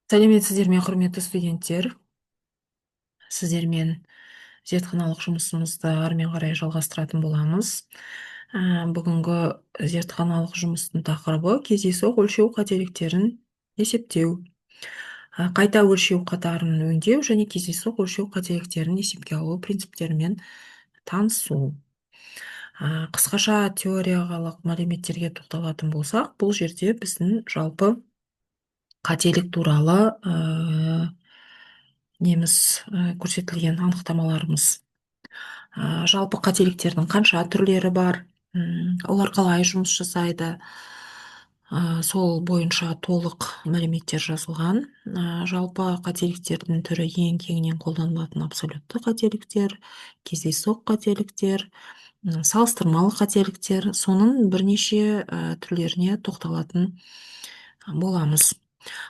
Сәлеметсіздер ме, құрметті студенттер? Сіздермен зертханалық жұмысымызды әрмен қарай жалғастыратын боламыз. Бүгінгі зертханалық жұмыстың тақырыбы кездейсоқ өлшеу қателіктерін есептеу. Қайта өлшеу қатарын өңдеу және кездейсоқ өлшеу қателіктерін есепке алу принциптерімен танысу. Қысқаша теориялық мәліметтерге тоқталатын болсақ, бұл жерде біздің жалпы қателік туралы көрсетілген анықтамаларымыз. Жалпы қателіктердің қанша түрлері бар, олар қалай жұмыс жасайды, сол бойынша толық мәліметтер жазылған. Жалпы қателіктердің түрі ең кеңінен қолданылатын абсолютті қателіктер, кездейсоқ қателіктер, салыстырмалы қателіктер, соның бірнеше түрлеріне тоқталатын боламыз.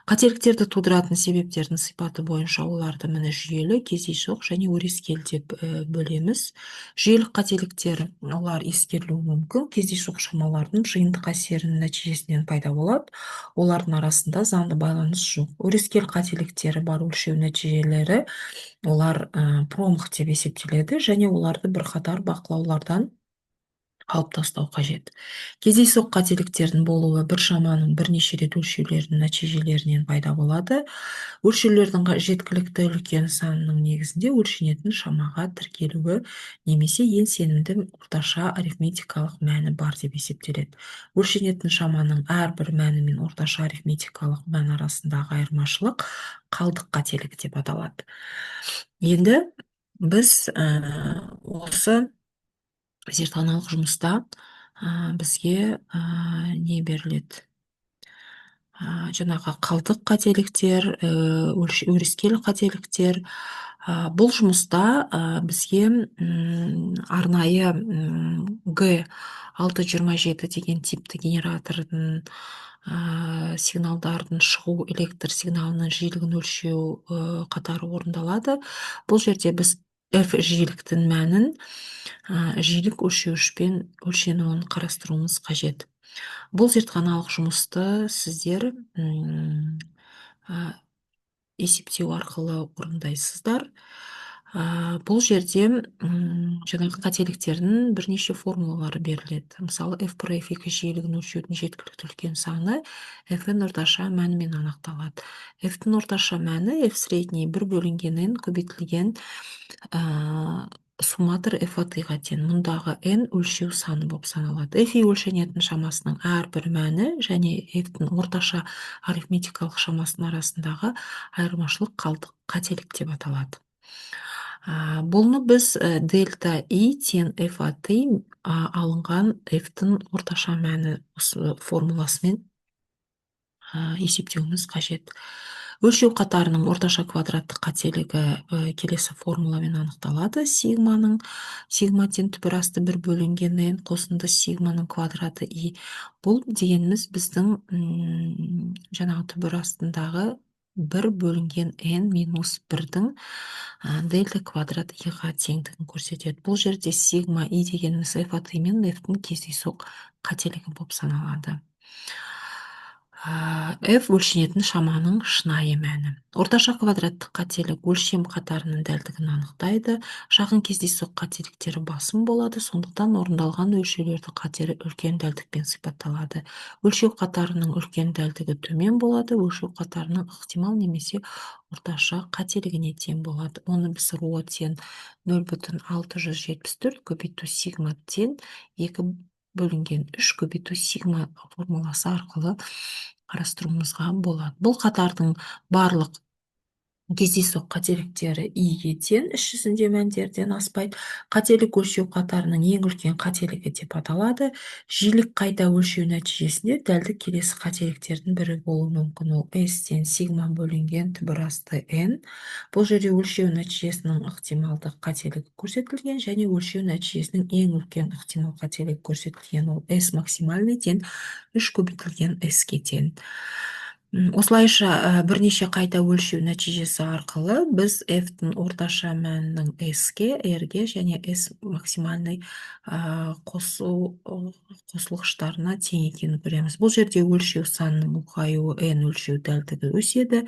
Қателіктерді тудыратын себептердің сипаты бойынша оларды міне жүйелі, кездейсоқ және өрескел деп бөлеміз. Жүйелік қателіктер олар ескерілуі мүмкін, кездейсоқ шамалардың жиынтық әсерінің нәтижесінен пайда болады. Олардың арасында заңды байланыс жоқ. Өрескел қателіктері бар өлшеу нәтижелері олар промах деп есептеледі және оларды бірқатар бақылаулардан алып тастау қажет. Кездейсоқ қателіктердің болуы бір шаманың бірнеше рет өлшеулердің нәтижелерінен пайда болады. Өлшеулердің жеткілікті үлкен санының негізінде өлшенетін шамаға тіркелуі немесе ең сенімді орташа арифметикалық мәні бар деп есептеледі. Өлшенетін шаманың әрбір мәні мен орташа арифметикалық мән арасындағы айырмашылық қалдық қателігі деп аталады. Енді біз осы зертханалық жұмыста бізге не беріледі? Жаңағы қалдық қателіктер, өрескел қателіктер. Бұл жұмыста бізге арнайы G627 деген типті генератордың сигналдардың шығу электр сигналының жиілігін өлшеу қатары орындалады. Бұл жерде біз F жиіліктің мәнін жиілік өлшеуішпен өлшенуін қарастыруымыз қажет. Бұл зертханалық жұмысты сіздер есептеу арқылы орындайсыздар. Бұл жерде жаңағы қателіктердің бірнеше формулалары беріледі. Мысалы, F бір F2 жиілігін өлшеудің жеткілікті үлкен саны F-ін орташа мәнімен анықталады. F-тің орташа мәні F средний 1 бөлінген n көбейтілген сумматор F-ға тең. Мұндағы n өлшеу саны болып саналады. F өлшенетін шамасының әрбір мәні және F-тің орташа арифметикалық шамасының арасындағы айырмашылық қалдық қателік деп аталады. Бұны біз дельта I тең F-ат алынған F-тің орташа мәні формуласымен есептеуіміз қажет. Өлшеу қатарының орташа квадраттық қателігі келесі формуламен анықталады. Сигма тең түбір асты 1 бөлінген n қосынды сигманың квадраты I. Бұл дегеніміз біздің жаңағы түбір астындағы 1 бөлінген n минус 1-дің дельта квадрат I-ға теңдігін көрсетеді. Бұл жерде сигма I дегеніміз F-ат мен F-тің кездейсоқ қателігі болып саналады. F өлшенетін шаманың шынайы мәні. Орташа квадраттық қателік өлшем қатарының дәлдігін анықтайды. Шағын кездейсоқ қателіктері басым болады, сондықтан орындалған өлшеулердің қатері үлкен дәлдікпен сипатталады. Өлшеу қатарының үлкен дәлдігі төмен болады, өлшеу қатарының ықтимал немесе орташа қателігіне тең болады. Оны біз ρ тең 0,674 көбейту сигма тең 2 бөлінген 3 көбейту сигма формуласы арқылы қарастыруымызға болады. Бұл қатардың барлық кездейсоқ қателіктері I-ге тең, іс жүзінде мәндерден аспайды. Қателік өлшеу қатарының ең үлкен қателігі деп аталады. Жиілік қайта өлшеу нәтижесінде дәлдік келесі қателіктердің бірі болуы мүмкін. Ол S тең сигма бөлінген түбір асты n. Бұл жерде өлшеу нәтижесінің ықтималдық қателігі көрсетілген және өлшеу нәтижесінің ең үлкен ықтимал қателігі көрсетілген. Ол S максимальный тең 3 көбейтілген S-ге тең. Осылайша бірнеше қайта өлшеу нәтижесі арқылы біз f-тің орташа мәнінің s-ке, r-ге және s максимальный қосылғыштарына тең екенін көреміз. Бұл жерде өлшеу санының ұлғаюы n өлшеу дәлдігі өседі.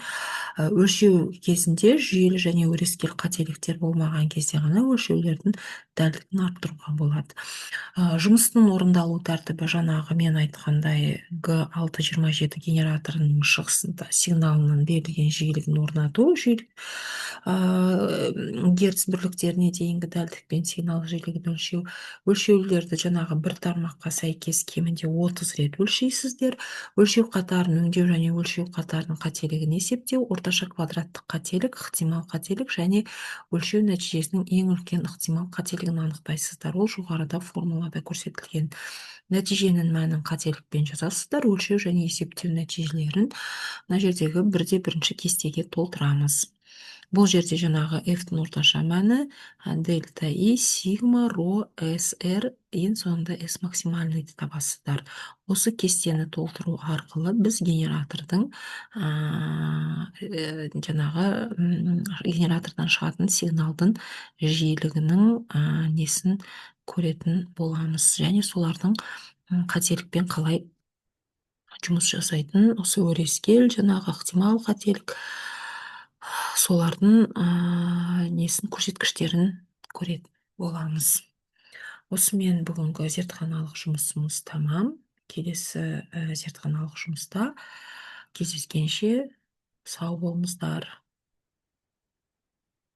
Өлшеу кезінде жүйелі және өрескел қателіктер болмаған кезде ғана өлшеулердің дәлдігін арттыруға болады. Жұмыстың орындалу тәртібі жаңағы мен айтқандай G627 генераторының шығысында сигналының берілген жиілігін орнату, герц бірліктеріне дейінгі дәлдікпен сигнал жиілігін өлшеу. Өлшеулерді жаңағы бір тармаққа сәйкес кемінде 30 рет өлшейсіздер. Өлшеу қатарын өңдеу және өлшеу қатарының қателігін есептеу, орташа квадраттық қателік, ықтимал қателік және өлшеу нәтижесінің ең үлкен ықтимал қателігін анықтайсыздар. Ол жоғарыда формулада көрсетілген. Нәтиженің мәнін қателікпен жазасыздар. Өлшеу және есептеу нәтижелерін мына жердегі 1-де-1 кестеге толтырамыз. Бұл жерде жаңағы f-тің орташа мәні дельта и сигма ро sr ең соңында s максимальныйды табасыздар. Осы кестені толтыру арқылы біз генератордың генератордан шығатын сигналдың жиілігінің несін көретін боламыз, және солардың қателікпен қалай жұмыс жасайтын, осы өрескел жаңағы ықтимал қателік, солардың несін көрсеткіштерін көретін боламыз. Осымен бүгінгі зертханалық жұмысымыз тамам. Келесі зертханалық жұмыста кездескенше сау болыңыздар.